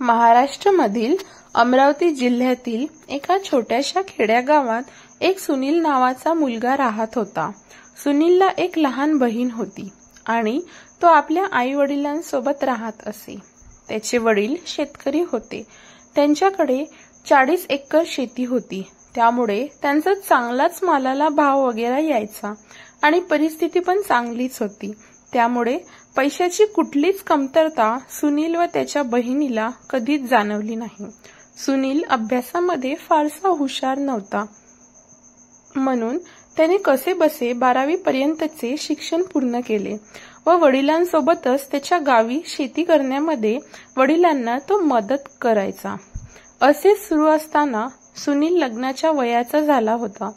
महाराष्ट्रामधील अमरावती जिल्ह्यातील एका छोट्याशा खेड्यागावात एक सुनील नावाचा मुलगा राहत होता. सुनीलला एक लहान बहीण होती आणि तो आपल्या आई वडिलांसोबत राहत असे. त्याचे वडील शेतकरी होते. त्यांच्याकडे 40 एकर शेती होती. त्यामुळे त्यांचा चांगलाच मालाला भाव वगैरे यायचा आणि परिस्थिती पण चांगलीच होती. त्यामुळे पैशाची कुठलीच कमतरता सुनील व त्याच्या बहिणीला कधीच जाणवली नाही. सुनील अभ्यासामध्ये फारसा हुशार नव्हता, म्हणून त्याने कसेबसे 12वी पर्यंतचे शिक्षण पूर्ण केले व वडिलांसोबतच त्याच्या गावी शेती करण्यामध्ये वडिलांना तो मदत करायचा. असे सुरू असताना सुनील लग्नाच्या वयाचा झाला होता.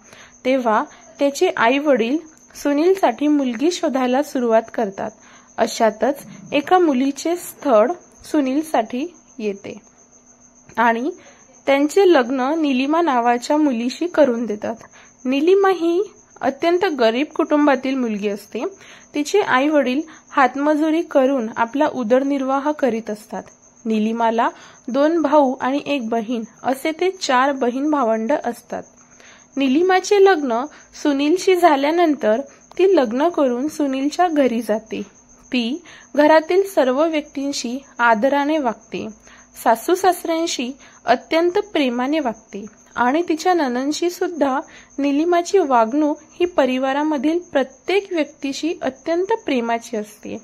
तेव्हा त्याचे आई वडील सुनीलसाठी मुलगी शोधायला सुरुवात करतात. अशातच एका मुलीचे स्थळ सुनीलसाठी येते आणि त्यांचे लग्न निलिमा नावाच्या मुलीशी करून देतात. निलिमा ही अत्यंत गरीब कुटुंबातील मुलगी असते. तिचे आई वडील हातमजुरी करून आपला उदरनिर्वाह करीत असतात. निलिमाला 2 भाऊ आणि 1 बहीण असे ते 4 बहीण भावंड असतात. निलिमाचे लग्न सुनीलशी झाल्यानंतर ती लग्न करून सुनीलच्या घरी जाते. ती घरातील सर्व व्यक्तींशी आदराने वागते. सासू सासऱ्यांशी अत्यंत प्रेमाने वागते आणि तिच्या नणंदशी सुद्धा निलिमाची वागणूक ही परिवारामधील प्रत्येक व्यक्तीशी अत्यंत प्रेमाची असते.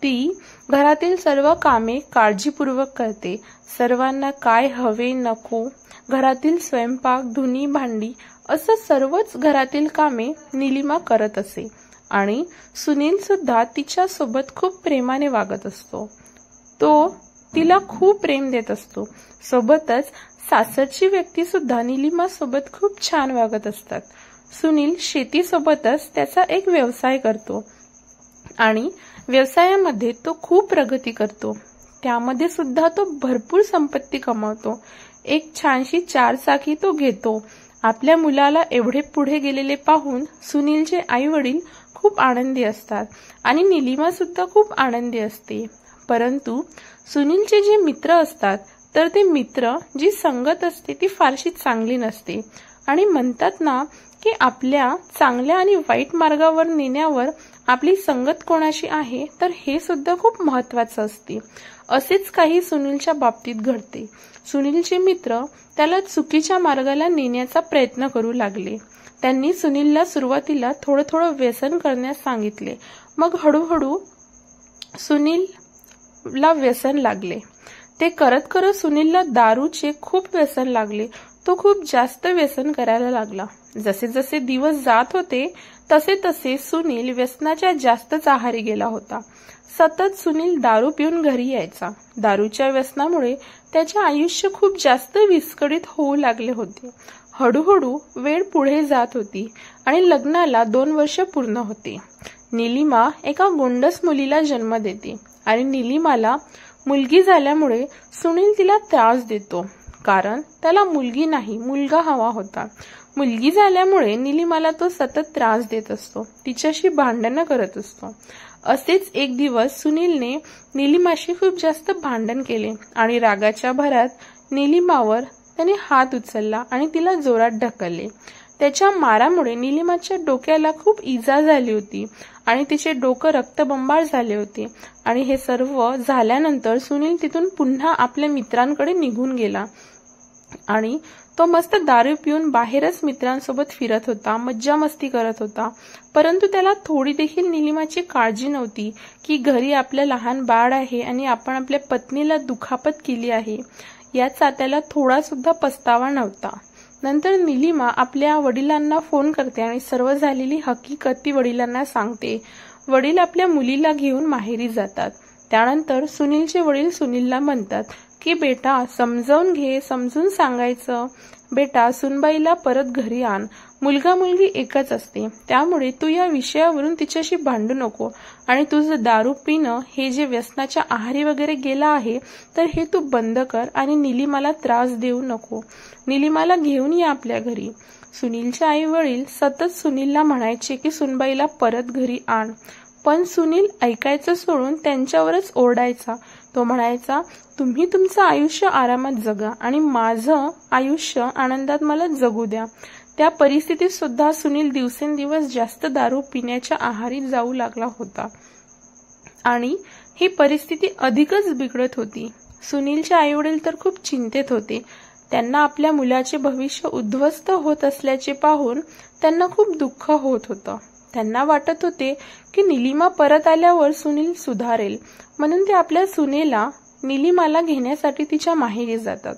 ती घरातील सर्व कामे काळजीपूर्वक करते. सर्वांना काय हवे नको, घरातील स्वयंपाक, धुणी, भांडी असं सर्वच घरातील कामे निलिमा करत असे आणि सुनील सुद्धा तिच्या सोबत खूप प्रेमाने वागत असतो. तो तिला खूप प्रेम देत असतो. सोबतच सासरची व्यक्ती सुद्धा निलिमा सोबत खूप छान वागत असतात. सुनील शेतीसोबतच त्याचा एक व्यवसाय करतो आणि व्यवसायामध्ये तो खूप प्रगती करतो. त्यामध्ये सुद्धा तो भरपूर संपत्ती कमावतो. एक छानशी 4 चाकी तो घेतो. आपल्या मुलाला एवढे पुढे गेलेले पाहून सुनीलचे आई वडील खूप आनंदी असतात आणि निलिमा सुद्धा खूप आनंदी असते. परंतु सुनीलचे जे मित्र असतात तर ते मित्र जी संगत असते ती फारशी चांगली नसते आणि म्हणतात ना की आपल्या चांगल्या आणि वाईट मार्गावर नेण्यावर आपली संगत कोणाशी आहे तर हे सुद्धा खूप महत्त्वाचं असते. असेच काही सुनीलच्या बाबतीत घडते. सुनीलचे मित्र त्याला चुकीच्या मार्गाला नेण्याचा प्रयत्न करू लागले. त्यांनी सुनीलला सुरुवातीला थोडं व्यसन करण्यास सांगितले. मग हळूहळू सुनीलला व्यसन लागले. ते करत करत सुनीलला दारूचे खूप व्यसन लागले. तो खूप जास्त व्यसन करायला लागला. जसे जसे दिवस जात होते तसे तसे सुनील व्यसनाच्या जास्तच आहारी गेला होता. सतत सुनील दारू पिऊन घरी यायचा. दारूच्या व्यसनामुळे त्याचे आयुष्य खूप जास्त विस्कळीत होऊ लागले होते. हळूहळू वेळ पुढे जात होती आणि लग्नाला 2 वर्ष पूर्ण होते. निलिमा एका गोंडस मुलीला जन्म देते आणि निलिमाला मुलगी झाल्यामुळे सुनील तिला त्रास देतो, कारण त्याला मुलगी नाही मुलगा हवा होता. मुलगी झाल्यामुळे निलिमाला तो सतत त्रास देत असतो. तिच्याशी भांडणं करत असतो. असेच एक दिवस सुनीलने निलिमाशी खूप जास्त भांडण केले आणि रागाच्या भरात निलिमावर त्याने हात उचलला आणि तिला जोरात ढकलले. त्याच्या मारामुळे निलिमाच्या डोक्याला खूप इजा झाली होती आणि तिचे डोकं रक्तबंबाळ झाले होते. आणि हे सर्व झाल्यानंतर सुनील तिथून पुन्हा आपल्या मित्रांकडे निघून गेला आणि तो मस्त दारू पिऊन बाहेरच मित्रांसोबत फिरत होता, मज्जा मस्ती करत होता. परंतु त्याला थोडी देखील निलिमाची काळजी नव्हती की घरी आपलं लहान बाळ आहे आणि आपण आपल्या पत्नीला दुखापत केली आहे, याचा त्याला थोडा सुद्धा पस्तावा नव्हता. नंतर निलिमा आपल्या वडिलांना फोन करते आणि सर्व झालेली हकीकत ती वडिलांना सांगते. वडील आपल्या मुलीला घेऊन माहेरी जातात. त्यानंतर सुनीलचे वडील सुनीलला म्हणतात की बेटा समजावून घे, समजून सांगायचं, बेटा सुनबाईला परत घरी आण. मुलगा मुलगी एकच असते, त्यामुळे तू या विषयावरून तिच्याशी भांडू नको आणि तुझं दारू पिणं हे जे व्यसनाच्या आहारी वगैरे गेला आहे तर हे तू बंद कर आणि निलिमाला त्रास देऊ नको. निलिमाला घेऊन ये आपल्या घरी. सुनीलचे आई वडील सतत सुनीलला म्हणायचे की सुनबाईला परत घरी आण, पण सुनील ऐकायचं सोडून त्यांच्यावरच ओरडायचा तो म्हणायचा, तुम्ही तुमचं आयुष्य आरामात जगा आणि माझं आयुष्य आनंदात मला जगू द्या. त्या परिस्थितीत सुद्धा सुनील दिवसेंदिवस जास्त दारू पिण्याच्या आहारी जाऊ लागला होता आणि ही परिस्थिती अधिकच बिघडत होती. सुनीलचे आईवडील तर खूप चिंतेत होते. त्यांना आपल्या मुलाचे भविष्य उद्ध्वस्त होत असल्याचे पाहून त्यांना खूप दुःख होत होतं. त्यांना वाटत होते की निलिमा परत आल्यावर सुनील सुधारेल, म्हणून ते आपल्या सुनेला निलिमाला घेण्यासाठी तिच्या माहेरी जातात.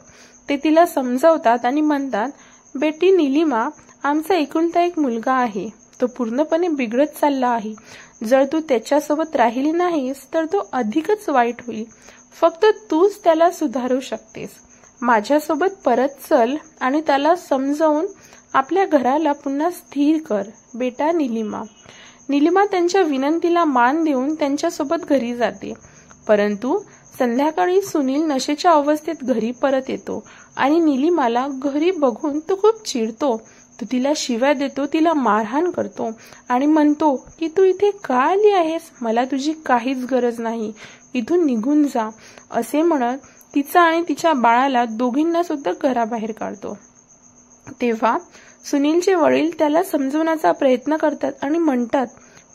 ते तिला समजावतात आणि म्हणतात, बेटी निलिमा, आमचा एकुलता एक मुलगा आहे. तो पूर्णपणे बिघडत चालला आहे. जर तू त्याच्यासोबत राहिली नाहीस तर तो अधिकच वाईट होईल. फक्त तूच त्याला सुधारू शकतेस. माझ्यासोबत परत चल आणि त्याला समजावून आपल्या घराला पुन्हा स्थिर कर. बेटा निलिमा. निलिमा त्यांच्या विनंतीला मान देऊन त्यांच्यासोबत घरी जाते. परंतु संध्याकाळी सुनील नशेच्या अवस्थेत घरी परत येतो आणि निलिमाला घरी बघून तो खूप चिडतो. तो तिला शिव्या देतो, तिला मारहाण करतो आणि म्हणतो की तू इथे का आली आहेस? मला तुझी काहीच गरज नाही. इथून निघून जा. असे म्हणत तिचा आणि तिच्या बाळाला दोघींना सुद्धा घराबाहेर काढतो. तेव्हा सुनीलचे वडील त्याला समजवण्याचा प्रयत्न करतात आणि म्हणतात,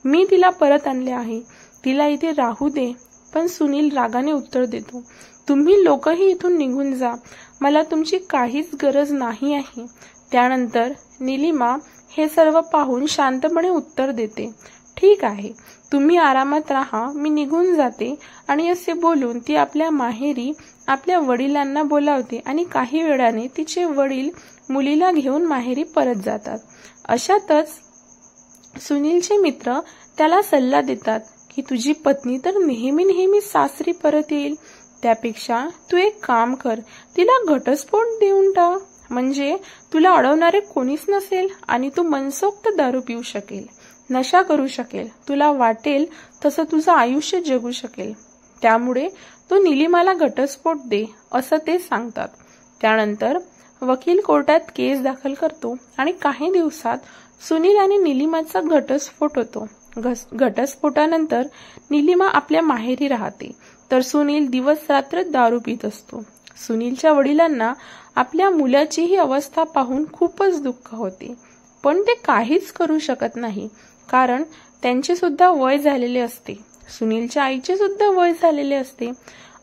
मी तिला परत आणले आहे, तिला इथे राहू दे. पण सुनील रागाने उत्तर देतो, तुम्ही लोकही इथून निघून जा. मला तुमची काहीच गरज नाही आहे. त्यानंतर निलिमा हे सर्व पाहून शांतपणे उत्तर देते, ठीक आहे, तुम्ही आरामात राहा, मी निघून जाते. आणि असे बोलून ती आपल्या माहेरी आपल्या वडिलांना बोलावते आणि काही वेळाने तिचे वडील मुलीला घेऊन माहेरी परत जातात. अशातच सुनीलचे मित्र त्याला सल्ला देतात की तुझी पत्नी तर नेहमी नेहमी सासरी परत येईल. त्यापेक्षा तू एक काम कर, तिला घटस्फोट देऊन टाक. म्हणजे तुला अडवणारे कोणीच नसेल आणि तू मनसोक्त दारू पिऊ शकेल, नशा करू शकेल, तुला वाटेल तसं तुझं आयुष्य जगू शकेल. त्यामुळे तू निलिमाला घटस्फोट दे, असं ते सांगतात. त्यानंतर वकील कोर्टात केस दाखल करतो आणि काही दिवसात सुनील आणि निलिमाचा घटस्फोट होतो. घटस्फोटानंतर निलिमा आपल्या माहेरी राहते तर सुनील दिवस रात्र दारू पित असतो. सुनीलच्या वडिलांना आपल्या मुलाची ही अवस्था पाहून खूपच दुःख होते, पण ते काहीच करू शकत नाही, कारण त्यांचे सुद्धा वय झालेले असते. सुनीलच्या आईचे सुद्धा वय झालेले असते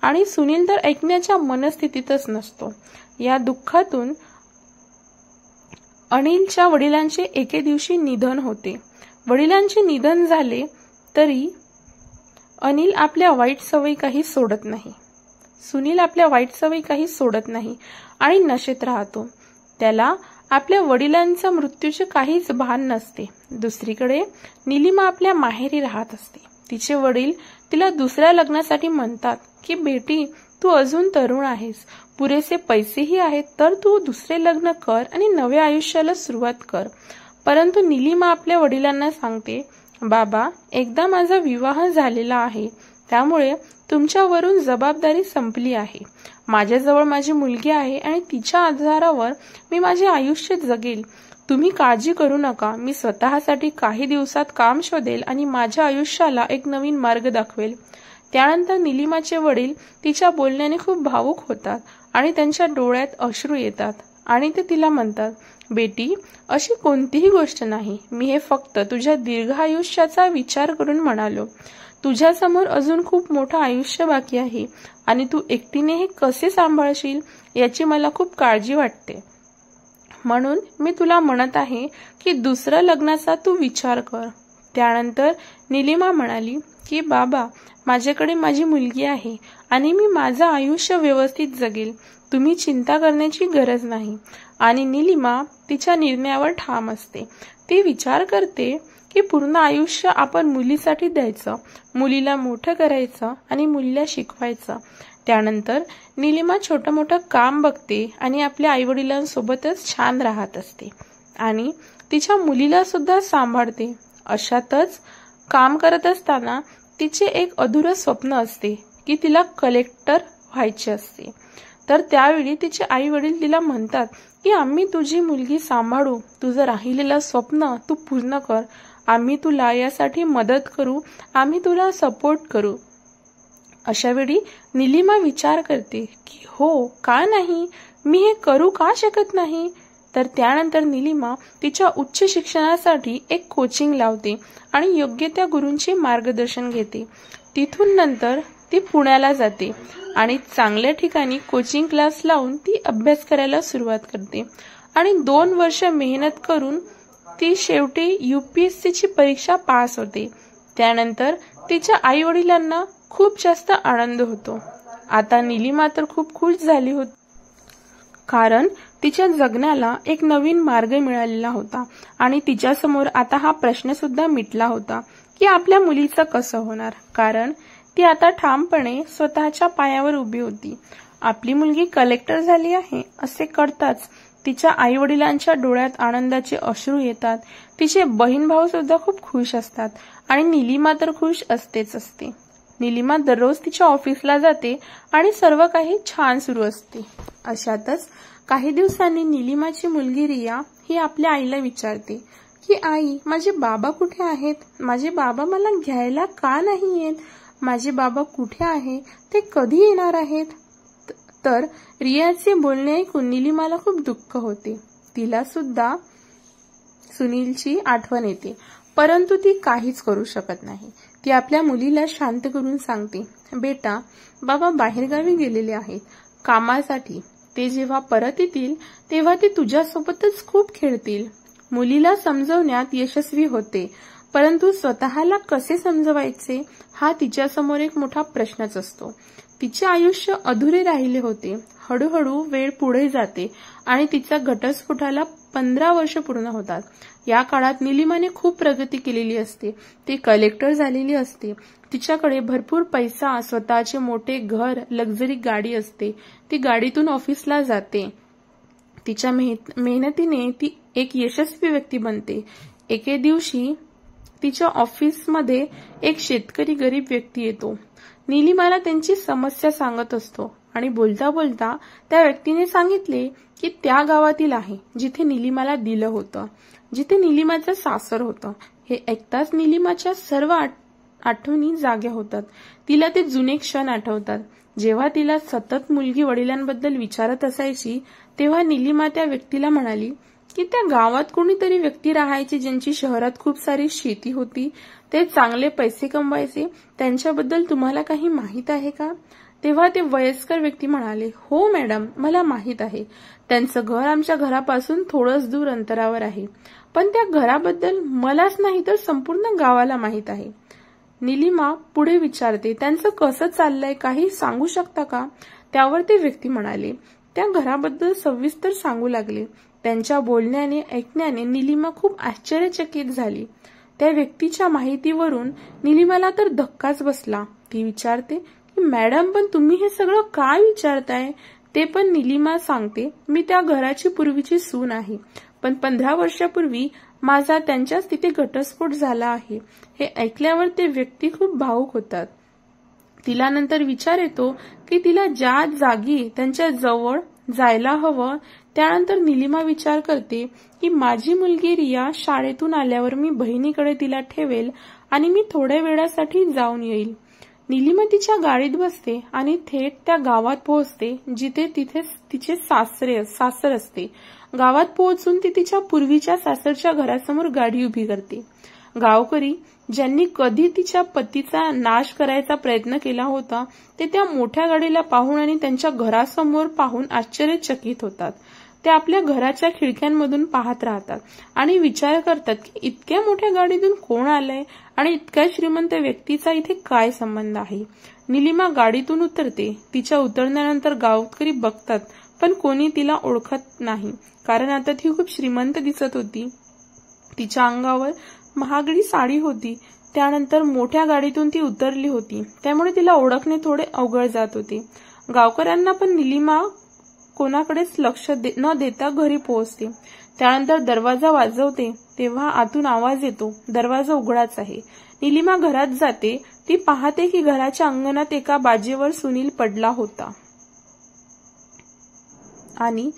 आणि सुनील तर ऐकण्याच्या मनस्थितीतच नसतो. या दुःखातून अनिलच्या वडिलांचे एके दिवशी निधन होते. वडिलांचे निधन झाले तरी अनिल आपल्या वाईट सवयी काही सोडत नाही. सुनील आपल्या वाईट सवयी काही सोडत नाही आणि नशेत राहतो. त्याला आपल्या वडिलांच्या मृत्यूचे काहीच भान नसते. दुसरीकडे निलिमा आपल्या माहेरी राहत असते. तिचे वडील तिला दुसऱ्या लग्नासाठी म्हणतात की बेटी, तू अजून तरुण आहेस, पुरेसे पैसेही आहेत, तर तू दुसरे लग्न कर आणि नव्या आयुष्याला सुरुवात कर. परंतु निलिमा आपल्या वडिलांना सांगते, बाबा, एकदा माझा विवाह झालेला आहे, त्यामुळे तुमच्यावरून जबाबदारी संपली आहे. माझ्याजवळ माझी मुलगी आहे आणि तिच्या आधारावर मी माझे आयुष्य जगेल. तुम्ही काळजी करू नका. मी स्वतःसाठी काही दिवसात काम शोधेल आणि माझ्या आयुष्याला एक नवीन मार्ग दाखवेल. त्यानंतर निलिमाचे वडील तिच्या बोलण्याने खूप भावुक होतात आणि त्यांच्या डोळ्यात अश्रू येतात आणि ते तिला म्हणतात, बेटी, अशी कोणतीही गोष्ट नाही. मी हे फक्त तुझ्या दीर्घ आयुष्याचा विचार करून म्हणालो. तुझ्यासमोर अजून खूप मोठं आयुष्य बाकी आहे आणि तू एकटीने हे कसे सांभाळशील याची मला खूप काळजी वाटते. म्हणून मी तुला म्हणत आहे की दुसऱ्या लग्नाचा तू विचार कर. त्यानंतर निलिमा म्हणाली की बाबा, माझ्याकडे माझी मुलगी आहे आणि मी माझं आयुष्य व्यवस्थित जगेल. तुम्ही चिंता करण्याची गरज नाही. आणि निलिमा तिच्या निर्णयावर ठाम असते. ती विचार करते की पूर्ण आयुष्य आपण मुलीसाठी द्यायचं, मुलीला मोठं करायचं आणि मुलीला शिकवायचं. त्यानंतर निलिमा छोटं मोठं काम बघते आणि आपल्या आईवडिलांसोबतच छान राहत असते आणि तिच्या मुलीला सुद्धा सांभाळते. अशातच काम करत असताना तिचे एक अधुरं स्वप्न असते की तिला कलेक्टर व्हायचे असते. तर त्यावेळी तिचे आई वडील तिला म्हणतात की आम्ही तुझी मुलगी सांभाळू, तुझं राहिलेलं स्वप्न तू पूर्ण कर, आम्ही तुला यासाठी मदत करू, आम्ही तुला सपोर्ट करू. अशा वेळी निलिमा विचार करते की हो का नाही, मी हे करू का शकत नाही. तर त्यानंतर निलिमा तिच्या उच्च शिक्षणासाठी एक कोचिंग लावते आणि योग्य त्या गुरूंचे मार्गदर्शन घेते. तिथून नंतर ती पुण्याला जाते आणि चांगल्या ठिकाणी कोचिंग क्लास लावून ती अभ्यास करायला सुरुवात करते आणि 2 वर्ष मेहनत करून ती शेवटी UPSCची परीक्षा पास होते. त्यानंतर तिच्या आई वडिलांना खूप जास्त आनंद होतो. आता निलिमा तर खूप खुश झाली होती, कारण तिच्या जगण्याला एक नवीन मार्ग मिळालेला होता आणि तिच्यासमोर आता हा प्रश्न सुद्धा मिटला होता की आपल्या मुलीचं कसं होणार, कारण ती आता ठामपणे स्वतःच्या पायावर उभी होती. आपली मुलगी कलेक्टर झाली आहे असे कळताच तिच्या आई वडिलांच्या डोळ्यात आनंदाचे अश्रू येतात. तिचे बहीण भाऊ सुद्धा खूप खुश असतात आणि निलिमा तर खुश असतेच असते. निलिमा दररोज तिच्या ऑफिसला जाते आणि सर्व काही छान सुरू असते. अशातच काही दिवसांनी निलिमाची मुलगी रिया ही आपल्या आईला विचारते की आई, माझे बाबा कुठे आहेत, माझे बाबा मला घ्यायला का नाही येत, माझे बाबा कुठे आहे, ते कधी येणार आहेत. तर रियाचे बोलणे ऐकून निलिमाला खूप दुःख होते. तिला सुद्धा सुनीलची आठवण येते, परंतु ती काहीच करू शकत नाही. ती आपल्या मुलीला शांत करून सांगते, बेटा, बाबा बाहेरगावी गेलेले आहेत कामासाठी. ते जेव्हा परत येतील तेव्हा ते तुझ्यासोबतच खूप खेळतील. मुलीला समजवण्यात यशस्वी होते, परंतु स्वतःला कसे समजवायचे हा तिच्यासमोर एक मोठा प्रश्नच असतो. तिचे आयुष्य अधुरे राहिले होते. हळूहळू वेळ पुढे जाते आणि तिचा घटस्फोटाला 15 वर्ष पूर्ण होतात. या काळात निलिमाने खूप प्रगती केलेली असते. ती कलेक्टर झालेली असते. तिच्याकडे भरपूर पैसा, स्वतःचे मोठे घर, लक्झरी गाडी असते. ती गाडीतून ऑफिसला जाते. तिच्या मेहनतीने ती एक यशस्वी व्यक्ती बनते. एके दिवशी तिच्या ऑफिसमध्ये एक शेतकरी गरीब व्यक्ती येतो. निलिमाला त्यांची समस्या सांगत असतो आणि बोलता बोलता त्या व्यक्तीने सांगितले की त्या गावातील आहे जिथे निलिमाला दिलं होतं, जिथे निलिमाचं सासर होतं. हे ऐकताच निलिमाच्या सर्व आठवणी जाग्या होतात. तिला ते जुने क्षण आठवतात, जेव्हा तिला सतत मुलगी वडिलांबद्दल विचारत असायची. तेव्हा निलिमा त्या व्यक्तीला म्हणाली की त्या गावात कोणीतरी व्यक्ती राहायची ज्यांची शहरात खूप सारी शेती होती. ते चांगले पैसे कमवायचे. त्यांच्याबद्दल तुम्हाला काही माहित आहे का? तेव्हा ते वयस्कर व्यक्ती म्हणाले, हो मॅडम, मला माहित आहे. त्यांचं घर आमच्या घरापासून थोडंच दूर अंतरावर आहे. पण त्या घराबद्दल मलाच नाही तर संपूर्ण गावाला माहित आहे. निलिमा पुढे विचारते, त्यांचं कसं चाललंय, काही सांगू शकता का? त्यावर ते व्यक्ती म्हणाले, त्या घराबद्दल सविस्तर सांगू लागले. त्यांच्या बोलण्याने ऐकण्याने निलिमा खूप आश्चर्यचकित झाली. त्या व्यक्तीच्या माहितीवरून निलिमाला तर धक्काच बसला. ती विचारते की मॅडम, पण तुम्ही हे सगळं काय विचारताय? ते पण निलिमा सांगते, मी त्या घराची पूर्वीची सून आहे, पण 15 वर्षापूर्वी माझा त्यांच्याच तिथे घटस्फोट झाला आहे. हे ऐकल्यावर ते व्यक्ती खूप भावुक होतात. तिला नंतर विचार येतो की तिला ज्या जागी त्यांच्या जवळ जायला हवं. त्यानंतर निलिमा विचार करते की माझी मुलगी रिया शाळेतून आल्यावर मी बहिणीकडे तिला ठेवेल आणि मी थोड्या वेळासाठी जाऊन येईल. निलिमा तिच्या गाडीत बसते आणि थेट त्या गावात पोहोचते जिथे तिचे सासर असते. गावात पोहोचून ती तिच्या पूर्वीच्या सासरच्या घरासमोर गाडी उभी करते. गावकरी ज्यांनी कधी तिच्या पतीचा नाश करायचा प्रयत्न केला होता ते त्या मोठ्या गाडीला पाहून आणि त्यांच्या घरासमोर पाहून आश्चर्यचकित होतात. ते आपल्या घराच्या खिडक्यांमधून पाहत राहतात आणि विचार करतात की इतक्या मोठ्या गाडीतून कोण आलंय आणि इतक्या श्रीमंत व्यक्तीचा इथे काय संबंध आहे. निलिमा गाडीतून उतरते. तिच्या उतरण्यानंतर गावकरी बघतात, पण कोणी तिला ओळखत नाही, कारण आता ती खूप श्रीमंत दिसत होती. तिच्या अंगावर महागडी साडी होती. त्यानंतर मोठ्या गाडीतून ती उतरली होती, त्यामुळे तिला ओळखणे थोडे अवघड जात होते. गावकऱ्यांना पण निलिमा कोणाकडेच लक्ष न देता घरी पोहोचते. त्यानंतर दरवाजा वाजवते तेव्हा आतून आवाज येतो, दरवाजा उघडाच आहे. निलिमा घरात जाते. ती पाहते की घराच्या अंगणात एका बाजेवर सुनील पडला होता आणि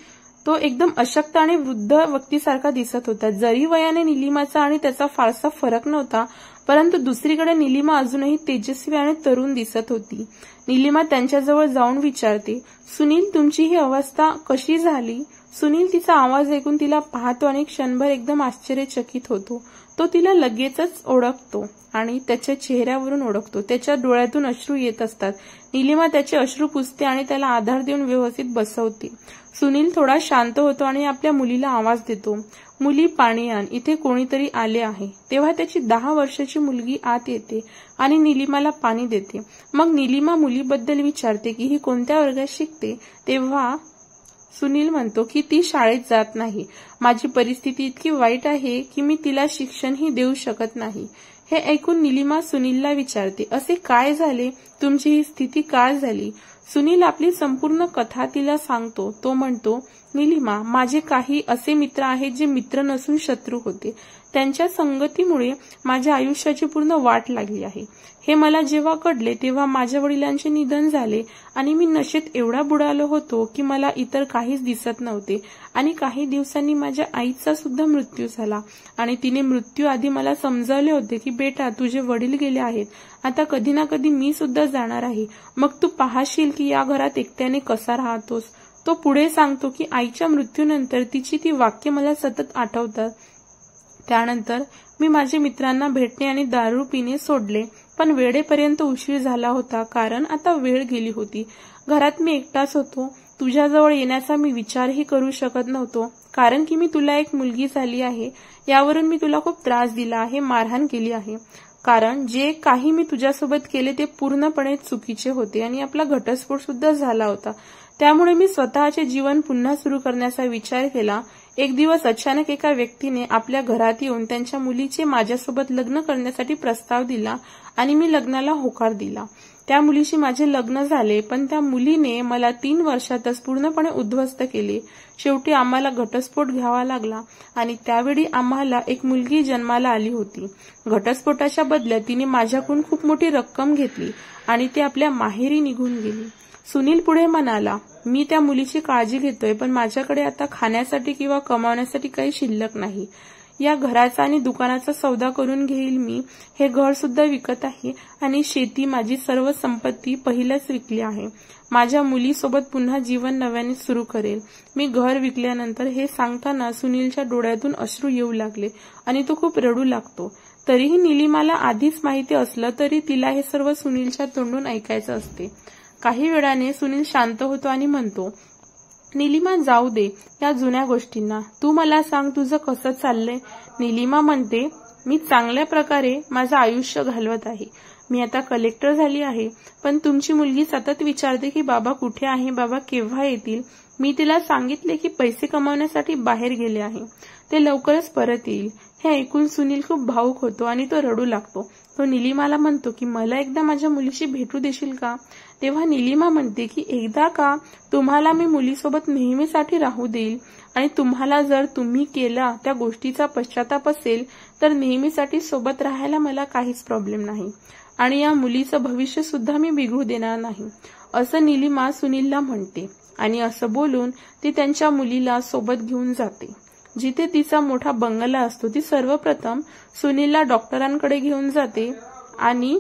तो एकदम अशक्त आणि वृद्ध व्यक्तीसारखा दिसत होता. जरी वयाने निलिमाचा आणि त्याचा फारसा फरक नव्हता, परंतु दुसरीकडे निलिमा अजूनही तेजस्वी आणि तरुण दिसत होती. निलिमा त्यांच्याजवळ जाऊन विचारते, सुनील, तुमची ही अवस्था कशी झाली? सुनील तिचा आवाज ऐकून तिला पाहतो आणि क्षणभर एकदम आश्चर्यचकित होतो. तो तिला लगेचच ओळखतो आणि त्याच्या चेहऱ्यावरून ओळखतो. त्याच्या डोळ्यातून अश्रू येत असतात. निलिमा त्याचे अश्रू पुसते आणि त्याला आधार देऊन व्यवस्थित बसवते. सुनील थोडा शांत होतो आणि आपल्या मुलीला आवाज देतो, मुली, पाणी आण, इथे कोणीतरी आले आहे. तेव्हा त्याची 10 वर्षाची मुलगी आत येते आणि निलिमाला पाणी देते. मग निलिमा मुलीबद्दल विचारते की ही कोणत्या वर्गात शिकते. तेव्हा सुनील म्हणतो की ती शाळेत जात नाही. माझी परिस्थिती इतकी वाईट आहे की मी तिला शिक्षणही देऊ शकत नाही. हे ऐकून निलिमा सुनीलला विचारते, असे काय झाले? तुमची ही स्थिती काय झाली? सुनील आपली संपूर्ण कथा तिला सांगतो. तो म्हणतो, निलिमा, माझे काही असे मित्र आहेत जे मित्र नसून शत्रू होते. त्यांच्या संगतीमुळे माझ्या आयुष्याची पूर्ण वाट लागली आहे. हे मला जेव्हा कळले तेव्हा माझ्या वडिलांचे निधन झाले आणि मी नशेत एवढा बुडालो होतो की मला इतर काहीच दिसत नव्हते. आणि काही दिवसांनी माझ्या आईचा सुद्धा मृत्यू झाला आणि तिने मृत्यू आधी मला समजावले होते की बेटा, तुझे वडील गेले आहेत, आता कधी ना कधी मी सुद्धा जाणार आहे. मग तू पाहशील की या घरात एकट्याने कसा राहतोस. तो पुढे सांगतो की आईच्या मृत्यूनंतर तिची ती वाक्य मला सतत आठवतात. त्यानंतर मी माझ्या मित्रांना भेटणे आणि दारू पिणे सोडले, पण वेळेपर्यंत उशीर झाला होता कारण आता वेळ गेली होती. घरात मी एकटाच होतो. तुझ्याजवळ येण्याचा मी विचारही करू शकत नव्हतो कारण की मी तुला एक मुलगी झाली आहे. यावरून मी तुला खूप त्रास दिला आहे, मारहाण केली आहे. कारण जे काही मी तुझ्यासोबत केले ते पूर्णपणे चुकीचे होते आणि आपला घटस्फोट सुद्धा झाला होता. त्यामुळे मी स्वतःचे जीवन पुन्हा सुरू करण्याचा विचार केला. एक दिवस अचानक एका व्यक्तीने आपल्या घरात येऊन त्यांच्या मुलीचे माझ्यासोबत लग्न करण्यासाठी प्रस्ताव दिला आणि मी लग्नाला होकार दिला. त्या मुलीशी माझे लग्न झाले, पण त्या मुलीने मला 3 वर्षातच पूर्णपणे उद्ध्वस्त केले. शेवटी आम्हाला घटस्फोट घ्यावा लागला आणि त्यावेळी आम्हाला एक मुलगी जन्माला आली होती. घटस्फोटाच्या बदल्यात तिने माझ्याकडून खूप मोठी रक्कम घेतली आणि ती आपल्या माहेरी निघून गेली. सुनील पुढे म्हणाला, मी त्या मुलीची काळजी घेतोय, पण माझ्याकडे आता खाण्यासाठी किंवा कमावण्यासाठी काही शिल्लक नाही. या घराचा आणि दुकानाचा सौदा करून घेईल मी. हे घर सुद्धा विकत आहे आणि शेती, माझी सर्व संपत्ती पहिलेच विकली आहे. माझ्या मुलीसोबत पुन्हा जीवन नव्याने सुरू करेल. मी घर विकल्यानंतर हे सांगताना सुनीलच्या डोळ्यातून अश्रू येऊ लागले आणि तो खूप रडू लागतो. तरीही निलिमाला आधीच माहिती असलं तरी तिला हे सर्व सुनीलच्या तोंडून ऐकायचं असते. काही वेळाने सुनील शांत होतो आणि म्हणतो, निलिमा, जाऊ दे या जुन्या गोष्टींना. तू मला सांग, तुझं कसं चाललंय? निलिमा म्हणते, मी चांगल्या प्रकारे माझं आयुष्य घालवत आहे. मी आता कलेक्टर झाली आहे. पण तुमची मुलगी सतत विचारते की बाबा कुठे आहे, बाबा केव्हा येतील. मी तिला सांगितले की पैसे कमावण्यासाठी बाहेर गेले आहे, ते लवकरच परत येईल. हे ऐकून सुनील खूप भावुक होतो आणि तो रडू लागतो. तो निलिमाला म्हणतो की मला एकदा माझ्या मुलीशी भेटू देशील का? तेव्हा निलिमा म्हणते की एकदा का? तुम्हाला मी मुलीसोबत नेहमीसाठी राहू देईल आणि तुम्हाला जर तुम्ही केला त्या गोष्टीचा पश्चाताप असेल तर नेहमीसाठी सोबत राहायला मला काहीच प्रॉब्लेम नाही आणि या मुलीचं भविष्य सुद्धा मी बिघडू देणार नाही, असं निलिमा सुनीलला म्हणते. आणि असं बोलून ती त्यांच्या मुलीला सोबत घेऊन जाते. जिथे तिचा मोठा बंगला असतो. ती सर्वप्रथम सुनीलला डॉक्टरांकडे घेऊन जाते आणि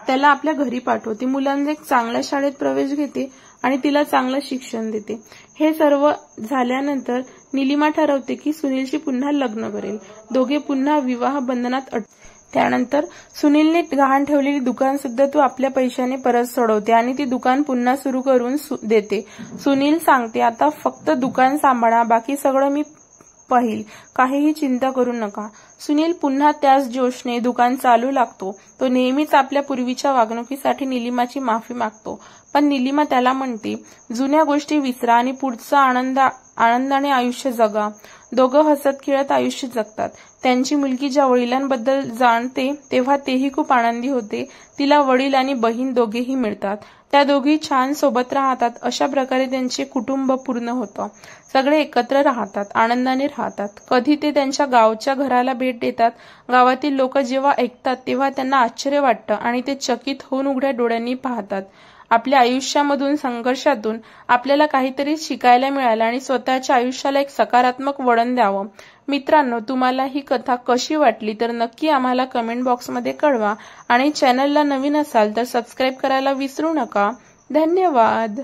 त्याला आपल्या घरी पाठवते. मुलांना एक चांगल्या शाळेत प्रवेश घेते आणि तिला चांगलं शिक्षण देते. हे सर्व झाल्यानंतर निलिमा ठरवते की सुनीलशी पुन्हा लग्न करेल. दोघे पुन्हा विवाह बंधनात त्यानंतर सुनीलने गहाण ठेवलेली दुकान सुद्धा तो आपल्या पैशाने परत सोडवते आणि ती दुकान पुन्हा सुरू करून देते. सुनील सांगते, आता फक्त दुकान सांभाळा, बाकी सगळं मी पाहिल, काहीही चिंता करू नका. सुनील पुन्हा त्याच जोशने दुकान चालू लागतो. तो नेहमीच आपल्या पूर्वीच्या वागणुकीसाठी निलिमाची माफी मागतो, पण निलिमा त्याला म्हणते, जुन्या गोष्टी विसरा आणि पुढचं आनंदाने आयुष्य जगा. दोघं हसत खेळत आयुष्य जगतात. त्यांची मुलगी ज्या वडिलांबद्दल जाणते तेव्हा तेही खूप आनंदी होते. तिला वडील आणि बहीण दोघेही मिळतात. त्या दोघी छान सोबत राहतात. अशा प्रकारे त्यांचे कुटुंब पूर्ण होतं. सगळे एकत्र राहतात, आनंदाने राहतात. कधी ते त्यांच्या गावच्या घराला भेट देतात. गावातील लोक जेव्हा ऐकतात तेव्हा त्यांना आश्चर्य वाटतं आणि ते चकित होऊन उघड्या डोळ्यांनी पाहतात. आपल्या आयुष्यामधून संघर्षातून आपल्याला काहीतरी शिकायला मिळालं आणि स्वतःच्या आयुष्याला एक सकारात्मक वळण द्यावं। मित्रांनो, तुम्हाला ही कथा कशी वाटली तर नक्की आम्हाला कमेंट बॉक्समध्ये कळवा आणि चॅनलला नवीन असाल तर सबस्क्राईब करायला विसरू नका। धन्यवाद।